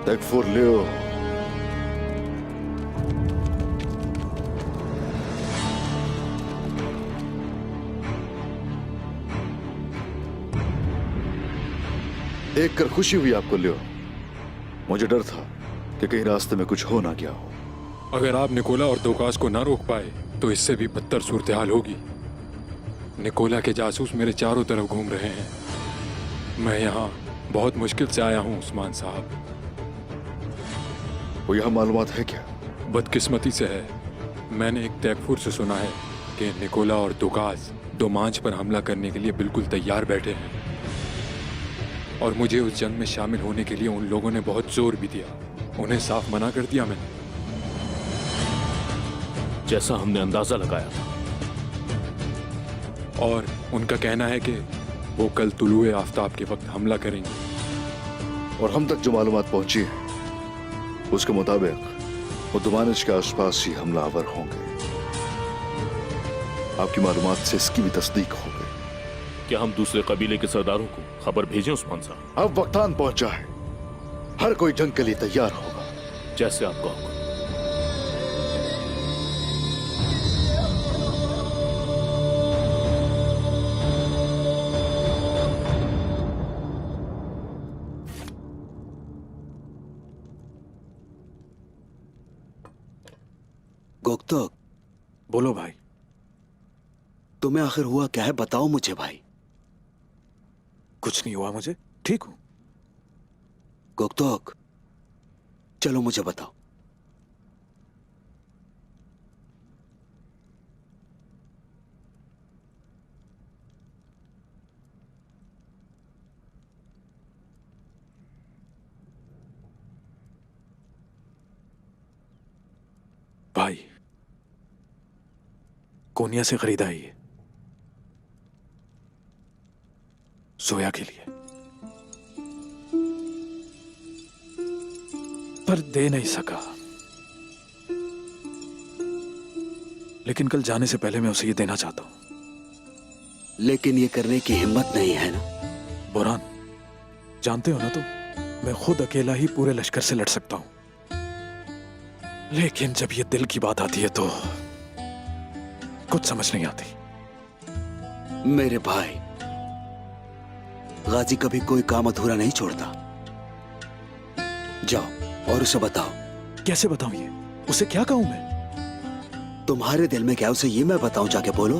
तकफुर लियो। देखकर खुशी हुई आपको लियो। मुझे डर था कि कहीं रास्ते में कुछ हो ना गया हो। अगर आप निकोला और दोकास को ना रोक पाए तो इससे भी बदतर सूरत हाल होगी। निकोला के जासूस मेरे चारों तरफ घूम रहे हैं। मैं यहाँ बहुत मुश्किल से आया हूँ उस्मान साहब। वो यहाँ मालूमात है क्या? बदकिस्मती से है। मैंने एक तैकफुर से सुना है कि निकोला और दोकास दोमांच पर हमला करने के लिए बिल्कुल तैयार बैठे हैं और मुझे उस जंग में शामिल होने के लिए उन लोगों ने बहुत जोर भी दिया। उन्हें साफ मना कर दिया मैंने। जैसा हमने अंदाजा लगाया था। और उनका कहना है कि वो कल तुलुए आफताब के वक्त हमला करेंगे। और हम तक जो मालूमात पहुंची है उसके मुताबिक वो दुमानिश के आसपास ही हमलावर होंगे। आपकी मालूमात से इसकी भी तस्दीक हो गई। क्या हम दूसरे कबीले के सरदारों को खबर भेजें उस्मान साहब? अब वक्तान पहुंचा है। हर कोई जंग के लिए तैयार होगा। जैसे आपका हुक्म। गोक्तक, बोलो भाई। तुम्हें आखिर हुआ क्या है, बताओ मुझे भाई। कुछ नहीं हुआ मुझे, ठीक हूं। गोक्तक, चलो मुझे बताओ। भाई, कोनिया से खरीदा है ये, सोया के लिए, पर दे नहीं सका। लेकिन कल जाने से पहले मैं उसे ये देना चाहता हूं। लेकिन ये करने की हिम्मत नहीं है ना? बुरहान, जानते हो ना तुम, मैं खुद अकेला ही पूरे लश्कर से लड़ सकता हूं। लेकिन जब ये दिल की बात आती है तो कुछ समझ नहीं आती। मेरे भाई, गाजी कभी कोई काम अधूरा नहीं छोड़ता। जाओ और उसे बताओ। कैसे बताऊं ये? उसे क्या कहूं मैं? तुम्हारे दिल में क्या उसे ये मैं बताऊं, जाके बोलो।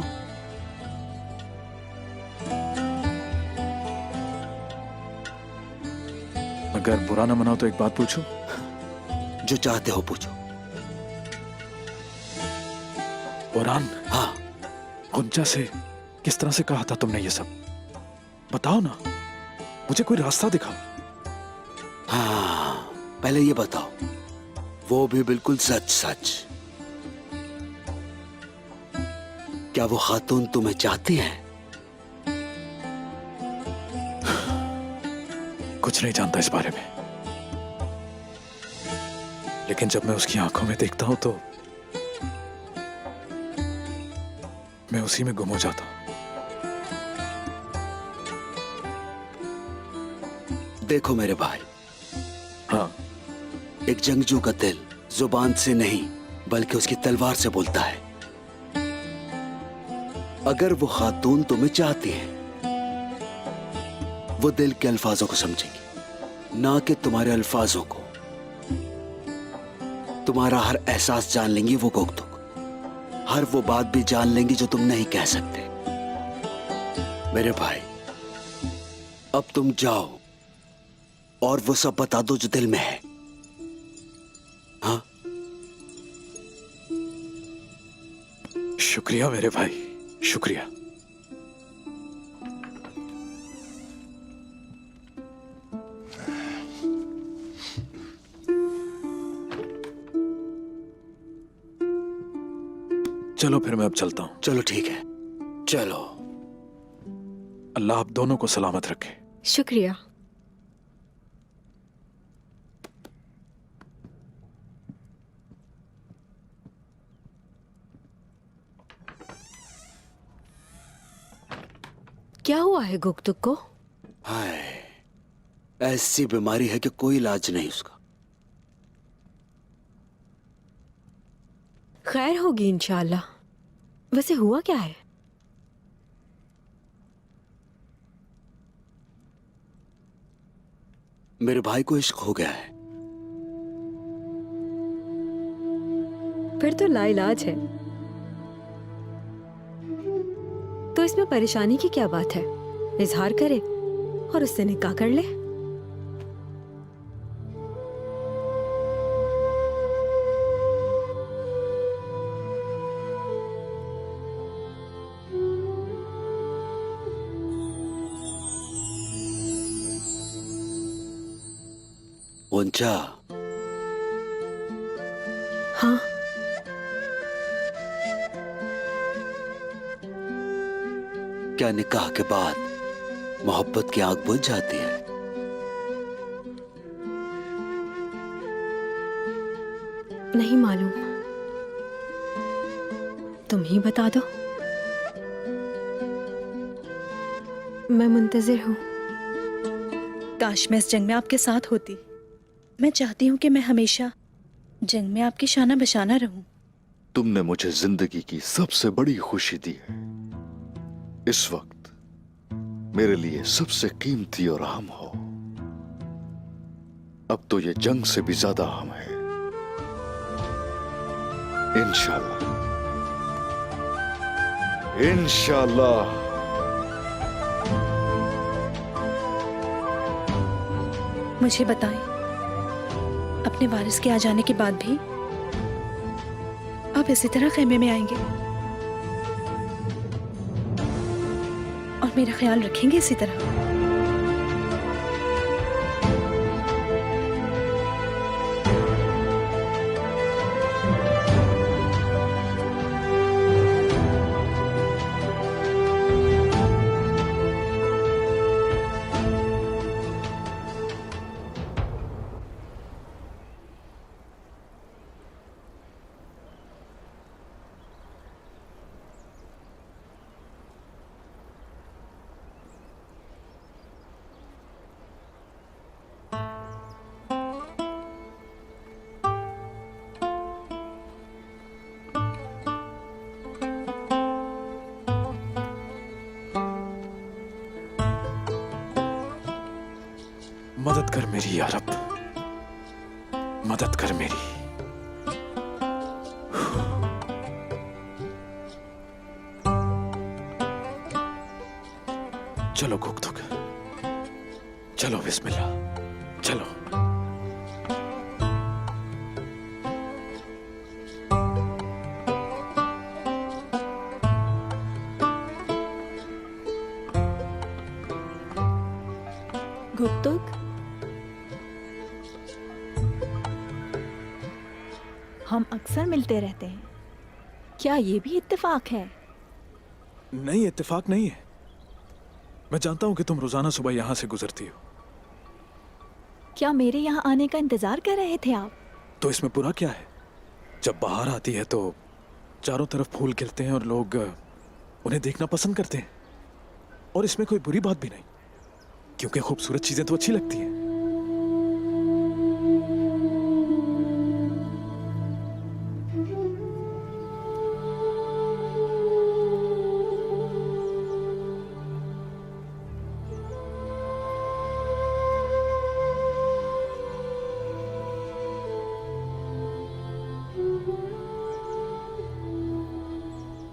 अगर बुरा ना मनाओ तो एक बात पूछूं? जो चाहते हो पूछो। बुरहान, हाँ, गुंजा से किस तरह से कहा था तुमने ये सब? बताओ ना, मुझे कोई रास्ता दिखाओ। हाँ, पहले ये बताओ, वो भी बिल्कुल सच सच, क्या वो खातून तुम्हें चाहती है? कुछ नहीं जानता इस बारे में, लेकिन जब मैं उसकी आंखों में देखता हूं तो मैं उसी में गुम हो जाता हूं। देखो मेरे भाई, हाँ, एक जंगजू का दिल जुबान से नहीं बल्कि उसकी तलवार से बोलता है। अगर वो खातून तुम्हें चाहती है, वो दिल के अल्फाजों को समझेगी, ना कि तुम्हारे अल्फाजों को। तुम्हारा हर एहसास जान लेंगी वो गोक्तक, हर वो बात भी जान लेंगी जो तुम नहीं कह सकते। मेरे भाई, अब तुम जाओ और वो सब बता दो जो दिल में है। हाँ, शुक्रिया मेरे भाई, शुक्रिया। चलो फिर मैं अब चलता हूं। चलो ठीक है, चलो। अल्लाह आप दोनों को सलामत रखे। शुक्रिया। क्या हुआ है गुक्तुक को? हाय, ऐसी बीमारी है कि कोई इलाज नहीं उसका। खैर होगी इंशाल्लाह। वैसे हुआ क्या है? मेरे भाई को इश्क हो गया है। फिर तो लाइलाज है। तो इसमें परेशानी की क्या बात है? इजहार करे और उससे निकाह कर ले। ऊंचा, हाँ, क्या निकाह के बाद मोहब्बत की आग बुझ जाती है? नहीं मालूम, तुम ही बता दो। मैं मुंतजिर हूँ। काश मैं इस जंग में आपके साथ होती। मैं चाहती हूँ कि मैं हमेशा जंग में आपकी शाना बशाना रहूं। तुमने मुझे जिंदगी की सबसे बड़ी खुशी दी है। इस वक्त मेरे लिए सबसे कीमती और अहम हो। अब तो ये जंग से भी ज्यादा अहम है। इंशाल्लाह, इंशाल्लाह। मुझे बताएं, अपने वारिस के आ जाने के बाद भी आप इसी तरह खेमे में आएंगे और मेरा ख्याल रखेंगे इसी तरह? मदद कर मेरी या रब, मदद कर मेरी। चलो गुकतुक, चलो बिस्मिल्लाह, चलो। गुप्तुक, हम अक्सर मिलते रहते हैं, क्या ये भी इत्तेफाक है? नहीं, इत्तेफाक नहीं है। मैं जानता हूं कि तुम रोजाना सुबह यहां से गुजरती हो। क्या मेरे यहाँ आने का इंतजार कर रहे थे आप? तो इसमें बुरा क्या है? जब बाहर आती है तो चारों तरफ फूल खिलते हैं और लोग उन्हें देखना पसंद करते हैं, और इसमें कोई बुरी बात भी नहीं, क्योंकि खूबसूरत चीजें तो अच्छी लगती हैं।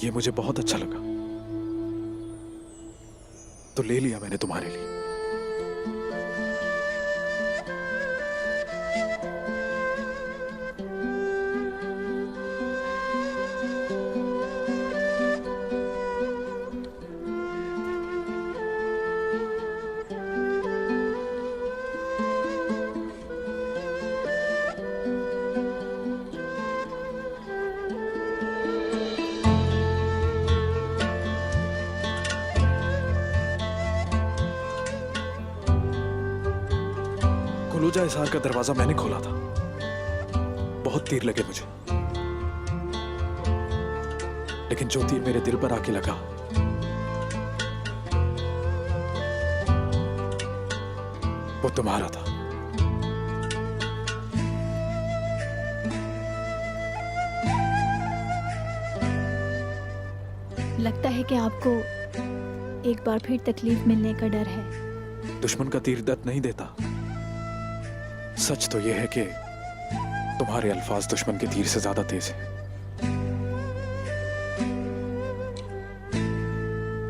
ये मुझे बहुत अच्छा लगा, तो ले लिया मैंने तुम्हारे लिए। कुलूजा इसार का दरवाजा मैंने खोला था। बहुत तीर लगे मुझे, लेकिन जो तीर मेरे दिल पर आके लगा वो तुम्हारा था। लगता है कि आपको एक बार फिर तकलीफ मिलने का डर है। दुश्मन का तीर दर्द नहीं देता। सच तो यह है कि तुम्हारे अल्फाज दुश्मन के तीर से ज्यादा तेज हैं।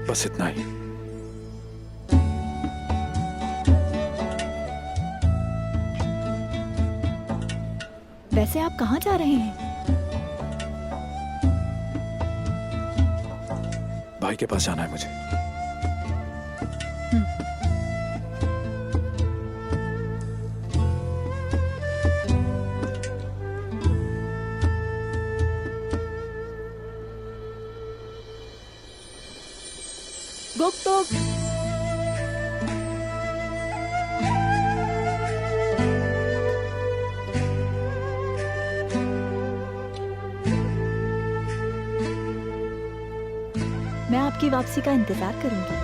बस इतना ही। वैसे आप कहाँ जा रहे हैं? भाई के पास जाना है मुझे। गोकटोक। मैं आपकी वापसी का इंतजार करूंगी।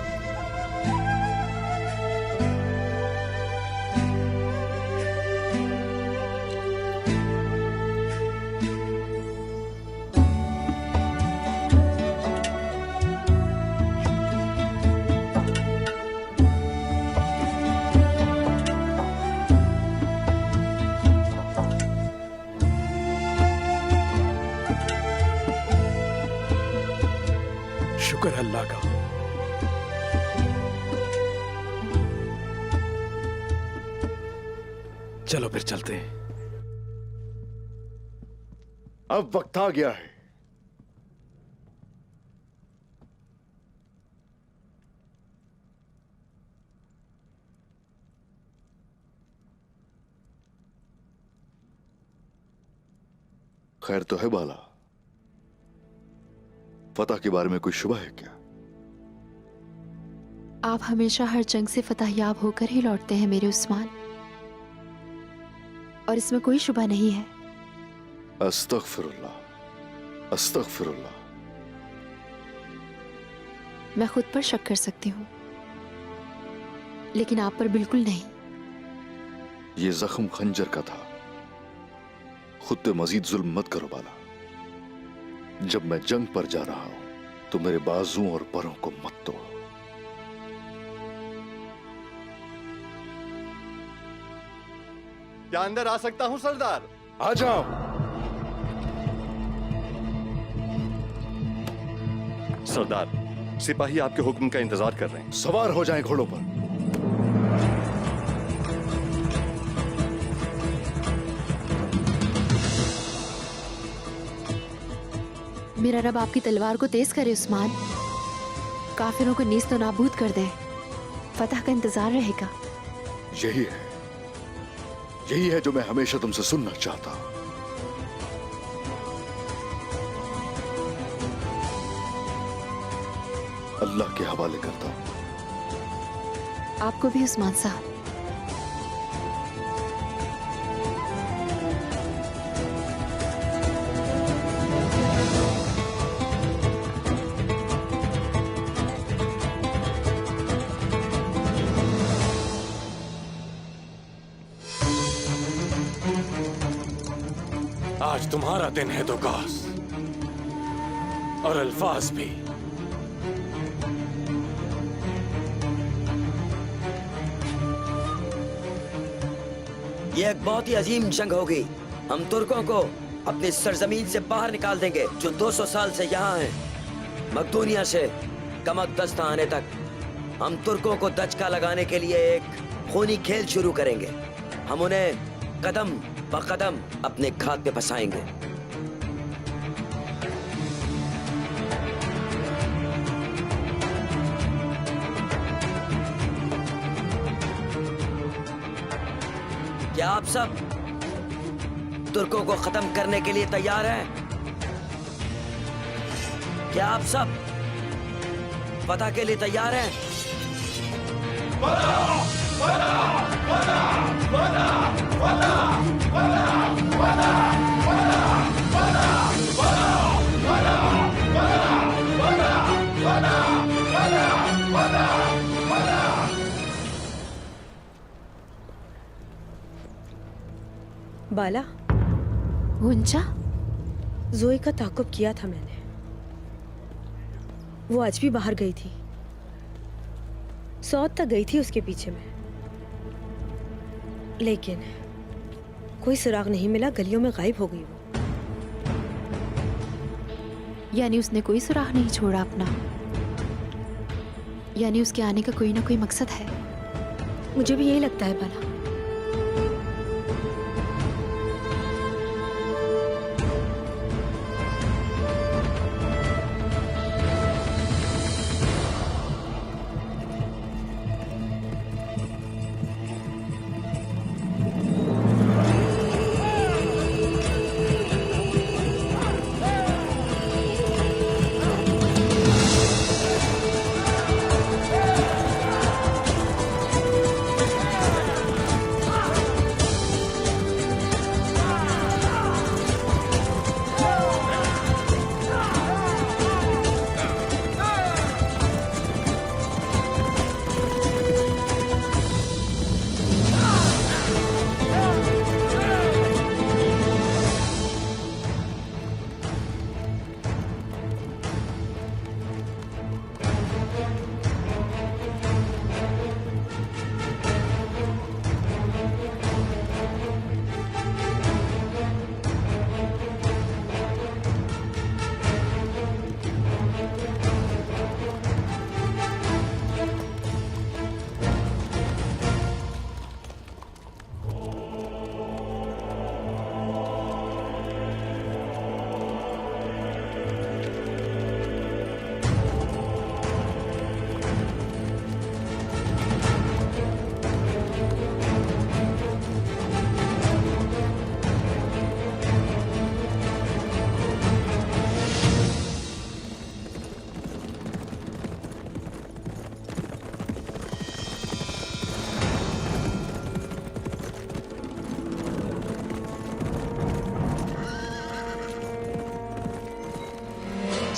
शुक्र है अल्लाह का। चलो फिर चलते हैं। अब वक्त आ गया है। खैर तो है बाला, फतह के बारे में कोई शुबह है क्या? आप हमेशा हर जंग से फतहयाब होकर ही लौटते हैं मेरे उस्मान, और इसमें कोई शुबह नहीं है। अस्तगफिरुल्लाह, अस्तगफिरुल्लाह। मैं खुद पर शक कर सकती हूँ, लेकिन आप पर बिल्कुल नहीं। ये जख्म खंजर का था। खुद पे मजीद जुल्म मत करो बाला। जब मैं जंग पर जा रहा हूं तो मेरे बाजुओं और परों को मत तोड़ो। क्या अंदर आ सकता हूं सरदार? आ जाओ। सरदार, सिपाही आपके हुक्म का इंतजार कर रहे हैं। सवार हो जाएं घोड़ों पर। मेरा रब आपकी तलवार को तेज करे उस्मान, काफिरों को नीस्त तो नाबूद कर दे। फतह का इंतजार रहेगा। यही है जो मैं हमेशा तुमसे सुनना चाहता हूं। अल्लाह के हवाले करता हूं। आपको भी उस्मान साहब। आज तुम्हारा दिन है दुकास, और अल्फाज भी। ये एक बहुत ही अजीम जंग होगी। हम तुर्कों को अपनी सरजमीन से बाहर निकाल देंगे, जो 200 साल से यहाँ हैं। मकदूनिया से कमक दस्ता आने तक हम तुर्कों को दचका लगाने के लिए एक खूनी खेल शुरू करेंगे। हम उन्हें कदम ब कदम अपने घात पे फंसाएंगे। क्या आप सब तुर्कों को खत्म करने के लिए तैयार हैं? क्या आप सब फतह के लिए तैयार हैं? बाला, गुंजा, जोई का ताकुब किया था मैंने। वो आज भी बाहर गई थी, सौत तक गई थी उसके पीछे में, लेकिन कोई सुराग नहीं मिला, गलियों में गायब हो गई वो। यानी उसने कोई सुराग नहीं छोड़ा अपना, यानी उसके आने का कोई ना कोई मकसद है। मुझे भी यही लगता है भला।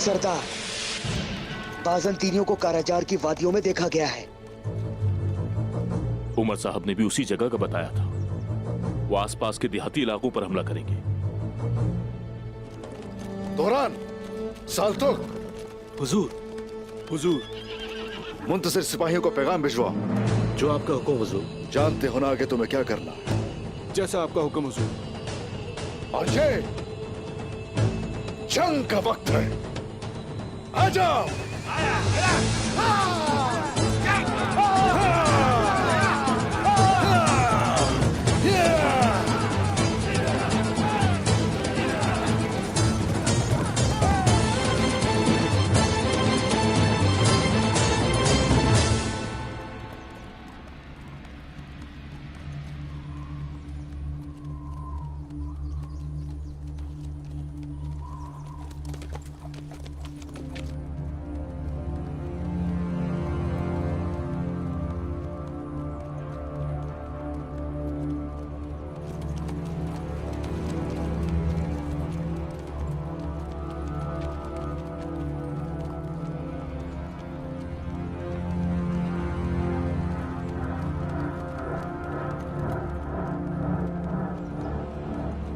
सरदार, बाजंतीनियों को काराजार की वादियों में देखा गया है। उमर साहब ने भी उसी जगह का बताया था। वो आसपास के देहाती इलाकों पर हमला करेंगे। दौरान साल्तुक, हुजूर, मुंतजिर सिपाहियों को पैगाम भिजवा। जो आपका हुक्म हुजूर। जानते हो ना आगे तुम्हें क्या करना। जैसा आपका हुक्म हुजूर। और ये जंग का वक्त है, आ जाओ।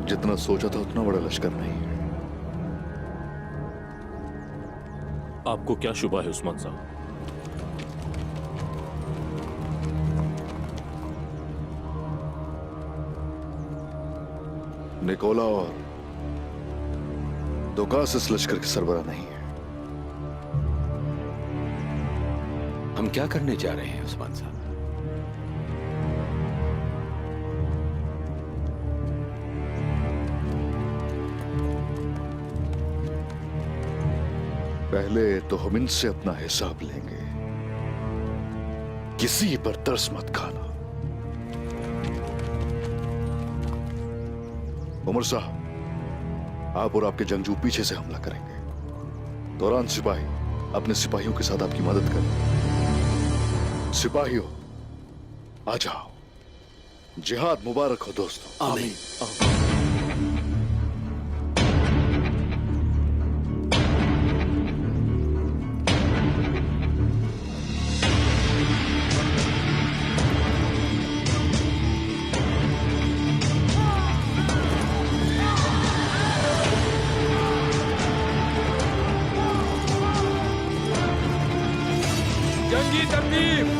जितना सोचा था उतना बड़ा लश्कर नहीं है। आपको क्या शुबा है उस्मान साहब? निकोला और दुकास इस लश्कर के सरबरा नहीं है। हम क्या करने जा रहे हैं उस्मान साहब? पहले तो हम इनसे अपना हिसाब लेंगे। किसी पर तरस मत खाना। उमर साहब, आप और आपके जंगजू पीछे से हमला करेंगे। दौरान सिपाही अपने सिपाहियों के साथ आपकी मदद करें। सिपाहियों, आ जाओ। जिहाद मुबारक हो दोस्तों। आमीन। तरतीब।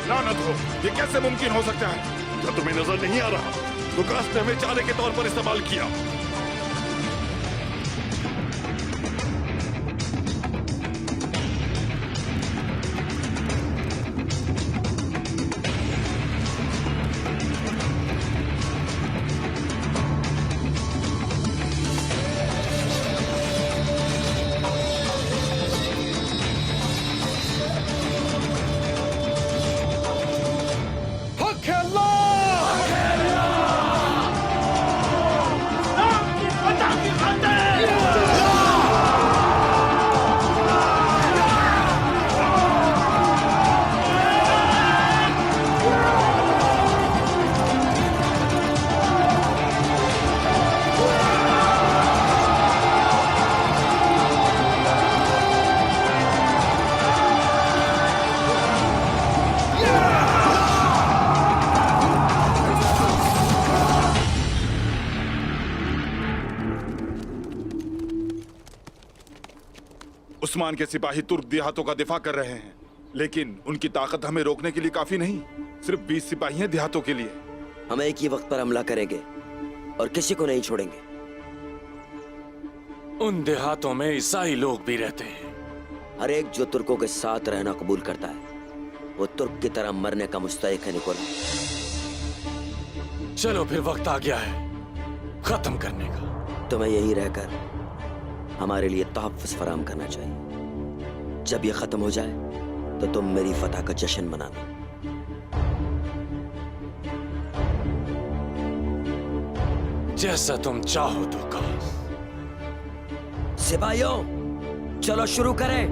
लानत हो, ये कैसे मुमकिन हो सकता है? क्या तुम्हें नजर नहीं आ रहा? लुकास ने हमें चारे के तौर पर इस्तेमाल किया। उस्मान के सिपाही तुर्क देहातों का दिफा कर रहे हैं, लेकिन उनकी ताकत हमें रोकने के लिए काफी नहीं। सिर्फ 20 सिपाही हैं देहातों के लिए। हम एक ही वक्त पर हमला करेंगे और किसी को नहीं छोड़ेंगे। उन देहातों में ईसाई लोग भी रहते हैं। हर एक जो तुर्कों के साथ रहना कबूल करता है वो तुर्क की तरह मरने का मुस्तहिक है निकोला। चलो फिर वक्त आ गया है खत्म करने का। तुम्हें यहीं रहकर हमारे लिए तहफ़्फ़ुज़ फराम करना चाहिए। जब ये खत्म हो जाए तो तुम मेरी फतह का जश्न मनाना। जैसा तुम चाहो दुकास। सिपाहियों, चलो शुरू करें।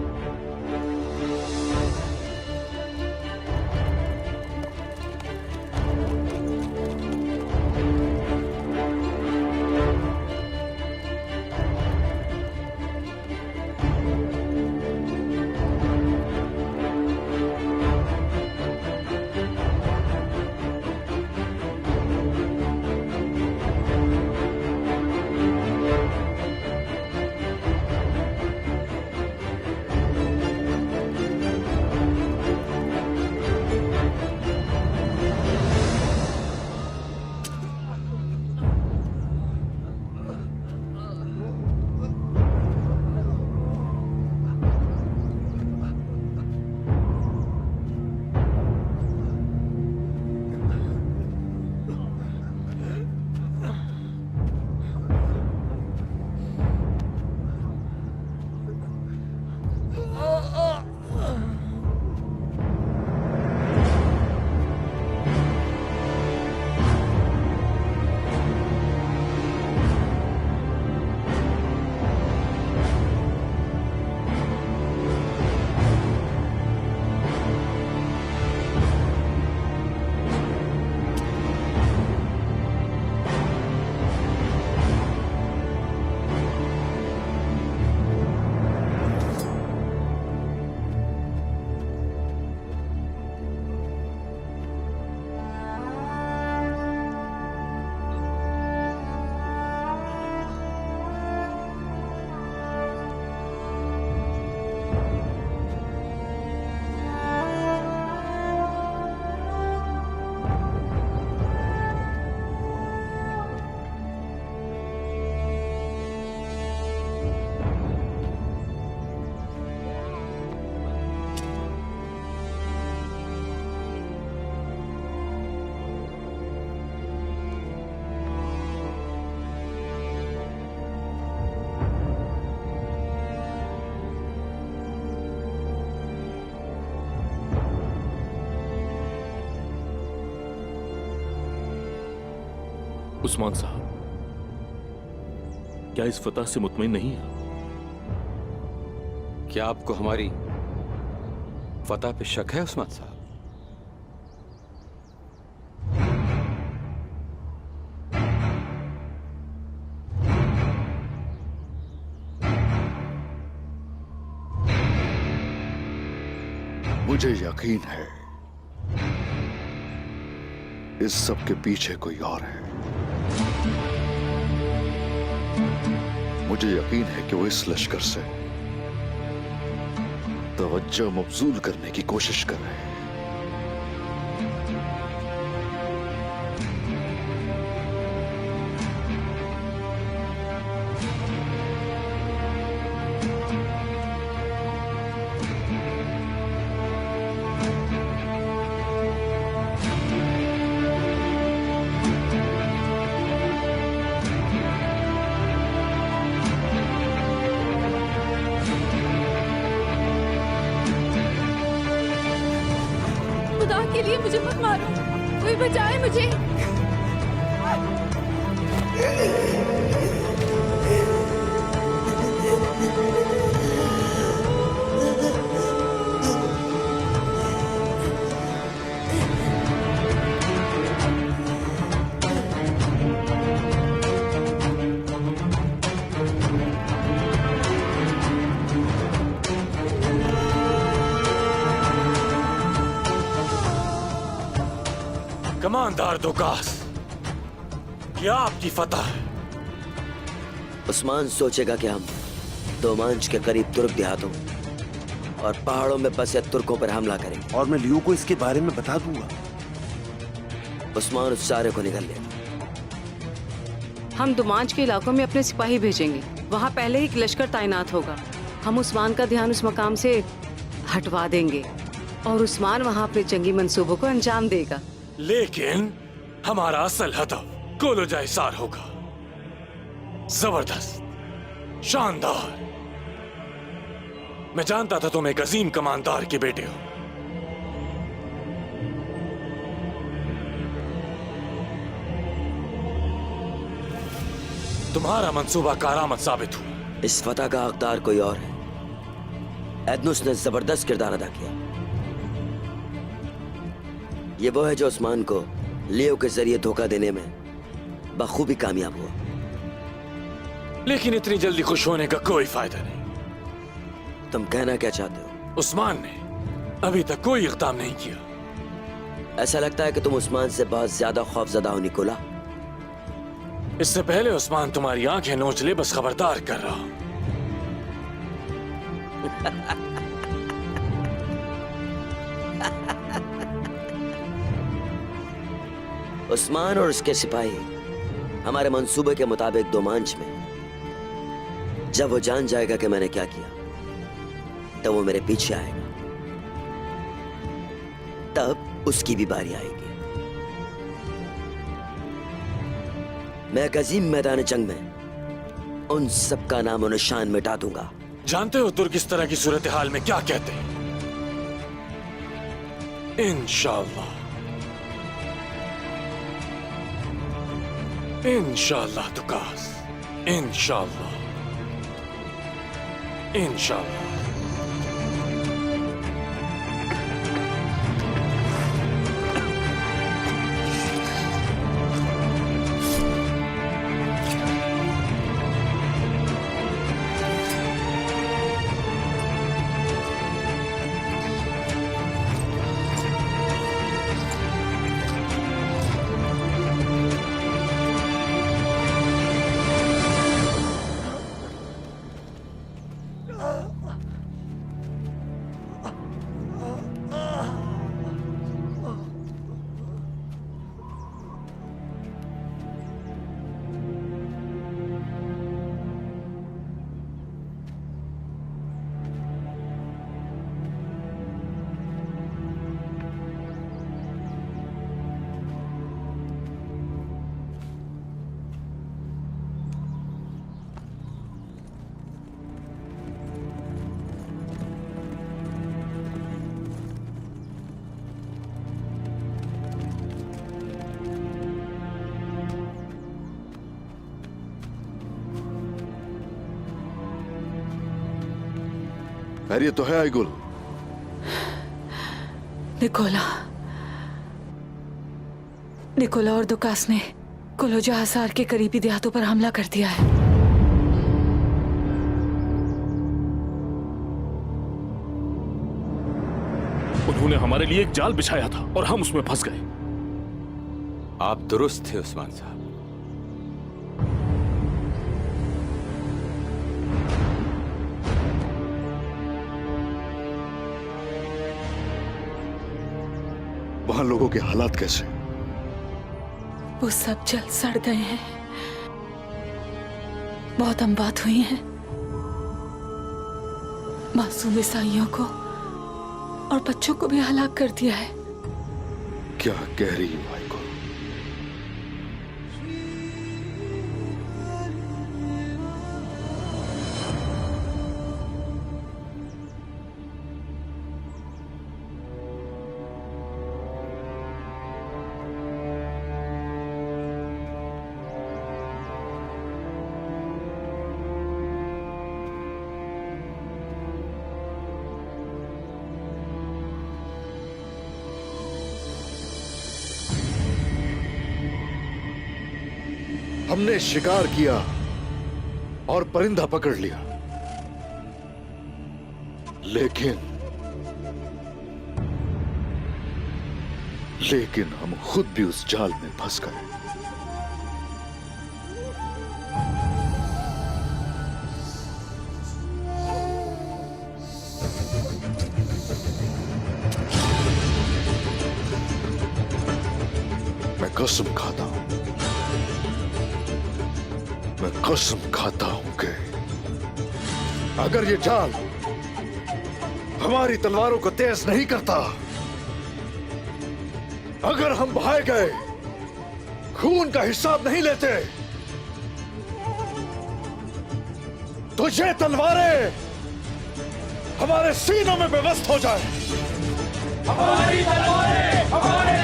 उस्मान साहब, क्या इस फतह से मुतमईन नहीं है? क्या आपको हमारी फतह पे शक है उस्मान साहब? मुझे यकीन है इस सब के पीछे कोई और है। मुझे यकीन है कि वो इस लश्कर से तवज्जो मबजूल करने की कोशिश कर रहे हैं। खुदा के लिए मुझे मत मारो, कोई बचाए मुझे। कमांडर दुकास, क्या आपकी फतह है? उस्मान सोचेगा कि हम दोमांच के करीब तुर्क देहातों और पहाड़ों में बसे तुर्कों पर हमला करेंगे, और मैं लियो को इसके बारे में बता दूंगा। उस्मान उस सारे को निगल लेगा। हम दोमांच के इलाकों में अपने सिपाही भेजेंगे, वहाँ पहले ही एक लश्कर तैनात होगा। हम उस्मान का ध्यान उस मकाम से हटवा देंगे और उस्मान वहाँ अपने जंगी मंसूबों को अंजाम देगा। लेकिन हमारा असल हदफ कोलोजा हिसार होगा। जबरदस्त, शानदार। मैं जानता था तुम एक अजीम कमांडर के बेटे हो। तुम्हारा मंसूबा कारामद साबित हुआ। इस फतह का हकदार कोई और है। एदनुस ने जबरदस्त किरदार अदा किया। ये वो है जो उस्मान को लियो के जरिए धोखा देने में बखूबी कामयाब हुआ। लेकिन इतनी जल्दी खुश होने का कोई फायदा नहीं। तुम कहना क्या चाहते हो? उस्मान ने अभी तक कोई इक़दाम नहीं किया। ऐसा लगता है कि तुम उस्मान से बहुत ज्यादा खौफजदा हो निकोला। इससे पहले उस्मान तुम्हारी आंखें नोच ले, बस खबरदार कर रहा हूं। उस्मान और उसके सिपाही हमारे मंसूबे के मुताबिक दोमांच में, जब वो जान जाएगा कि मैंने क्या किया, तब वो मेरे पीछे आएगा। तब उसकी भी बारी आएगी। मैं एक अजीम मैदान जंग में उन सब का नाम और निशान मिटा दूंगा। जानते हो तुर्क इस तरह की सूरत हाल में क्या कहते हैं? इंशाअल्लाह, इंशाअल्लाह दुकास, इंशाअल्लाह, इंशाअल्लाह। खैरियत तो है आईगुल? निकोला और दुकास ने कुलोजा हसार के करीबी देहातों पर हमला कर दिया है। उन्होंने हमारे लिए एक जाल बिछाया था और हम उसमें फंस गए। आप दुरुस्त थे उस्मान साहब। वहां लोगों के हालात कैसे? वो सब जल सड़ गए हैं, बहुत अमवात हुई हैं। मासूम ईसाइयों को और बच्चों को भी हलाक कर दिया है। क्या कह रही हो आईगुल? हमने शिकार किया और परिंदा पकड़ लिया, लेकिन हम खुद भी उस जाल में फंस गए। मैं कसम खाता हूं, मैं कसम खाता हूं कि अगर ये जाल हमारी तलवारों को तेज नहीं करता, अगर हम बहाए गए खून का हिसाब नहीं लेते, तो ये तलवारें हमारे सीनों में बेबस हो जाए। हमारी तलवारें हमारे